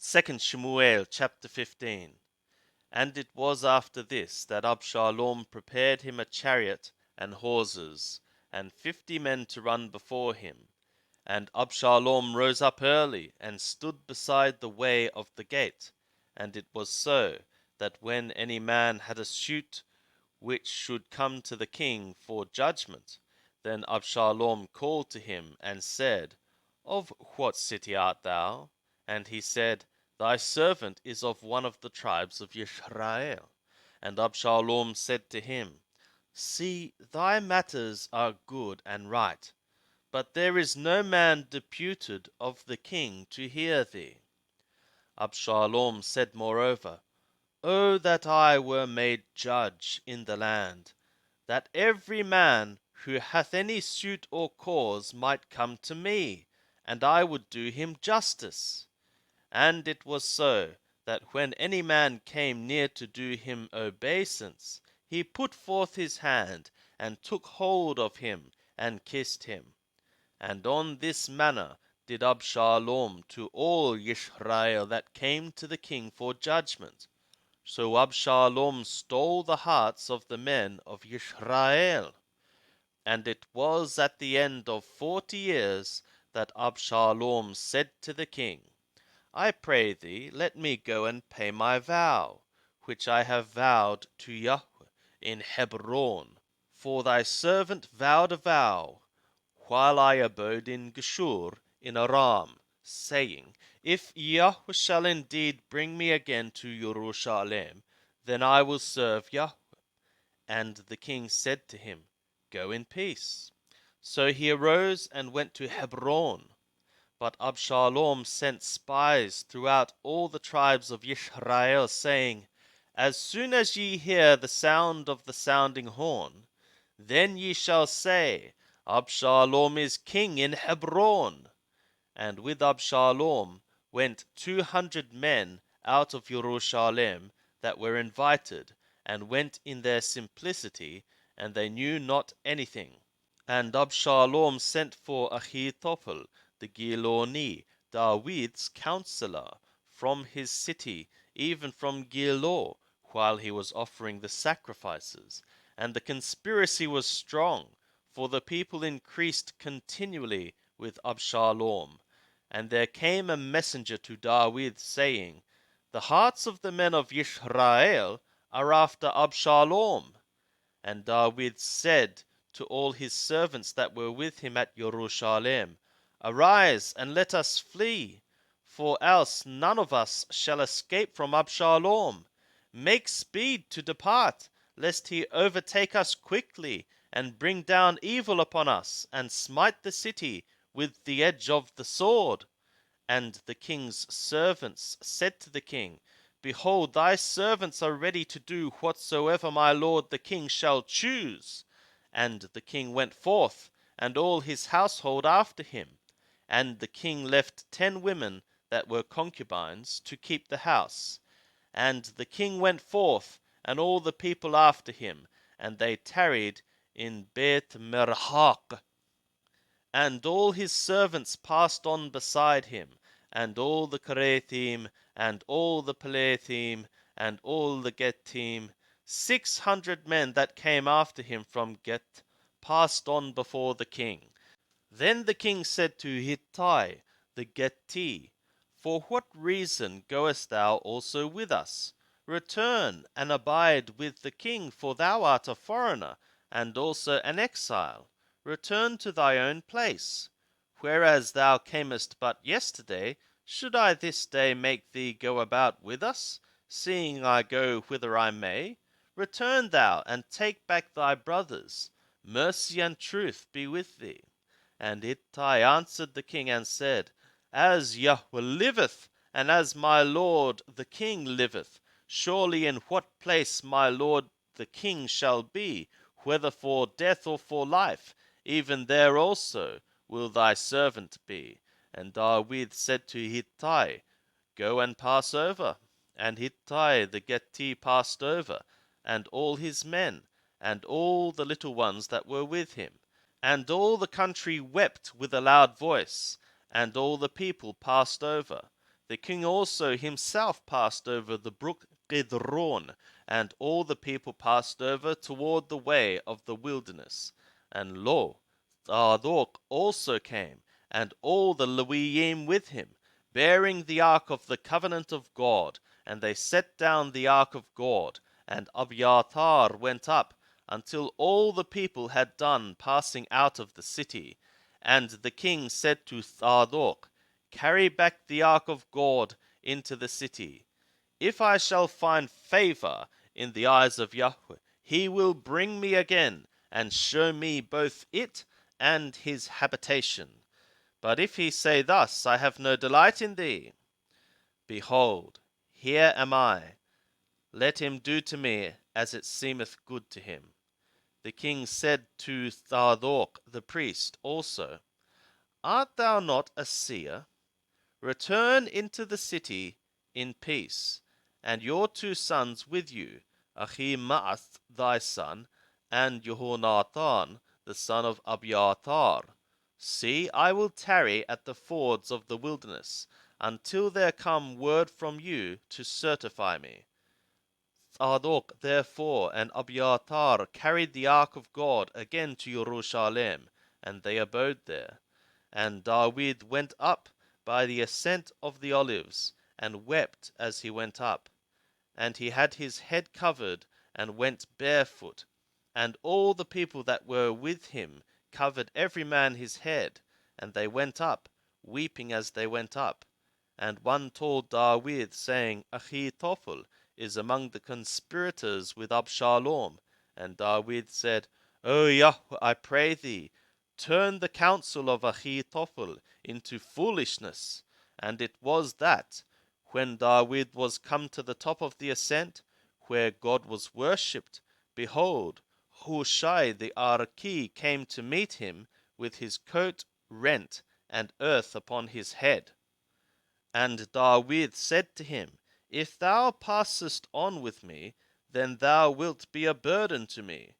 2 Shemuel chapter 15. And it was after this that Absalom prepared him a chariot and horses, and 50 men to run before him. And Absalom rose up early, and stood beside the way of the gate. And it was so, that when any man had a suit which should come to the king for judgment, then Absalom called to him, and said, Of what city art thou? And he said, Thy servant is of one of the tribes of Israel. And Absalom said to him, See, thy matters are good and right, but there is no man deputed of the king to hear thee. Absalom said moreover, O that I were made judge in the land, that every man who hath any suit or cause might come to me, and I would do him justice. And it was so, that when any man came near to do him obeisance, he put forth his hand, and took hold of him, and kissed him. And on this manner did Absalom to all Israel that came to the king for judgment. So Absalom stole the hearts of the men of Israel. And it was at the end of 40 years that Absalom said to the king, I pray thee, let me go and pay my vow, which I have vowed to Yahweh in Hebron. For thy servant vowed a vow, while I abode in Geshur in Aram, saying, If Yahweh shall indeed bring me again to Jerusalem, then I will serve Yahweh. And the king said to him, Go in peace. So he arose and went to Hebron. But Absalom sent spies throughout all the tribes of Israel, saying, As soon as ye hear the sound of the sounding horn, then ye shall say, Absalom is king in Hebron. And with Absalom went 200 men out of Jerusalem that were invited, and went in their simplicity, and they knew not anything. And Absalom sent for Ahithophel the Giloni, David's counselor, from his city, even from Gilo, while he was offering the sacrifices. And the conspiracy was strong, for the people increased continually with Absalom. And there came a messenger to David, saying, The hearts of the men of Israel are after Absalom. And David said to all his servants that were with him at Jerusalem, Arise, and let us flee, for else none of us shall escape from Absalom. Make speed to depart, lest he overtake us quickly, and bring down evil upon us, and smite the city with the edge of the sword. And the king's servants said to the king, Behold, thy servants are ready to do whatsoever my lord the king shall choose. And the king went forth, and all his household after him. And the king left 10 women that were concubines to keep the house. And the king went forth, and all the people after him, and they tarried in Beth Merhak. And all his servants passed on beside him, and all the Kerethim, and all the Pelethim, and all the Gettim, 600 men that came after him from Get, passed on before the king. Then the king said to Hittai the Getti, For what reason goest thou also with us? Return and abide with the king, for thou art a foreigner, and also an exile. Return to thy own place. Whereas thou camest but yesterday, should I this day make thee go about with us, seeing I go whither I may? Return thou, and take back thy brothers. Mercy and truth be with thee. And Ittai answered the king and said, As Yahweh liveth, and as my lord the king liveth, surely in what place my lord the king shall be, whether for death or for life, even there also will thy servant be. And David said to Hittai, Go and pass over. And Hittai the Getti passed over, and all his men, and all the little ones that were with him. And all the country wept with a loud voice, and all the people passed over. The king also himself passed over the brook Kidron, and all the people passed over toward the way of the wilderness. And lo, Zadok also came, and all the Leviim with him, bearing the ark of the covenant of God. And they set down the ark of God, and Abiathar went up, until all the people had done passing out of the city. And the king said to Zadok, Carry back the ark of God into the city. If I shall find favor in the eyes of Yahweh, he will bring me again, and show me both it and his habitation. But if he say thus, I have no delight in thee, behold, here am I, let him do to me as it seemeth good to him. The king said to Zadok the priest also, Art thou not a seer? Return into the city in peace, and your 2 sons with you, Ahimaaz thy son, and Jehonathan the son of Abiathar. See, I will tarry at the fords of the wilderness, until there come word from you to certify me. Zadok therefore and Abiathar carried the ark of God again to Jerusalem, and they abode there. And David went up by the ascent of the olives, and wept as he went up. And he had his head covered, and went barefoot. And all the people that were with him covered every man his head, and they went up, weeping as they went up. And one told David, saying, Ahitophel is among the conspirators with Absalom. And David said, O Yahweh, I pray thee, turn the counsel of Ahitophel into foolishness. And it was that, when David was come to the top of the ascent, where God was worshipped, behold, Hushai the Archi came to meet him, with his coat rent, and earth upon his head. And David said to him, If thou passest on with me, then thou wilt be a burden to me.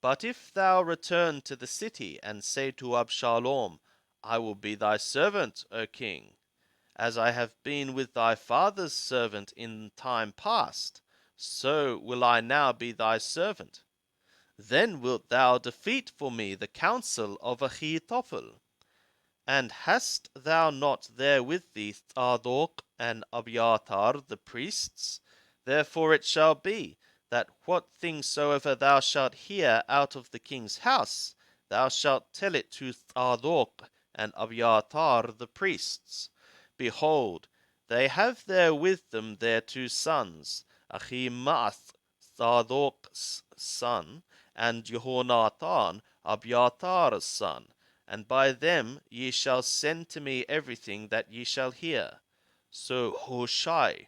But if thou return to the city, and say to Absalom, I will be thy servant, O king, as I have been with thy father's servant in time past, so will I now be thy servant. Then wilt thou defeat for me the counsel of Ahitophel. And hast thou not there with thee Zadok and Abiathar the priests? Therefore it shall be, that what thing soever thou shalt hear out of the king's house, thou shalt tell it to Zadok and Abiathar the priests. Behold, they have there with them their 2 sons, Ahimaaz Zadok's son, and Jehonathan Abiathar's son, and by them ye shall send to me everything that ye shall hear. So Hushai,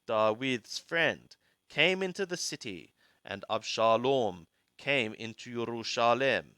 David's friend, came into the city, and Absalom came into Jerusalem.